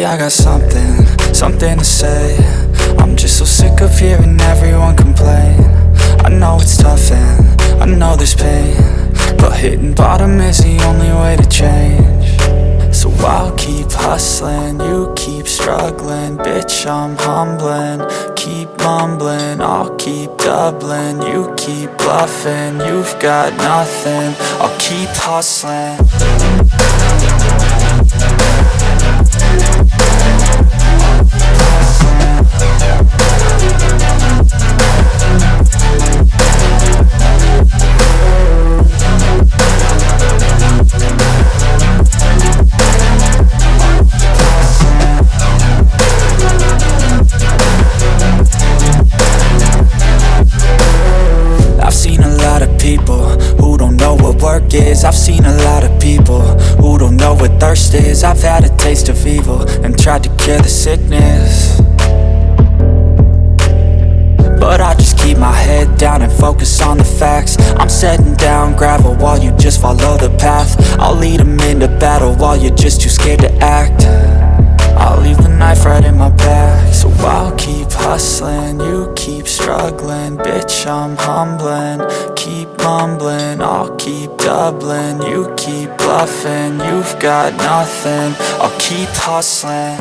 Lately I got something to say. I'm just so sick of hearing everyone complain. I know it's tough and I know there's pain, but hitting bottom is the only way to change. So I'll keep hustling, you keep struggling. Bitch, I'm humbling, keep mumbling. I'll keep doubling, you keep bluffing. You've got nothing, I'll keep hustling. I've seen a lot of people who don't know what work is. I've seen a lot of people who don't know what thirst is. I've had a taste of evil and tried to cure the sickness, but I just keep my head down and focus on the facts. I'm setting down gravel while you just follow the path. I'll lead them into battle while you're just too scared to act. I'll leave the knife right in my back. So I'll keep hustling, you keep struggling. Bitch, I'm humbling, keep mumbling. I'll keep doubling, you keep bluffing. You've got nothing, I'll keep hustling.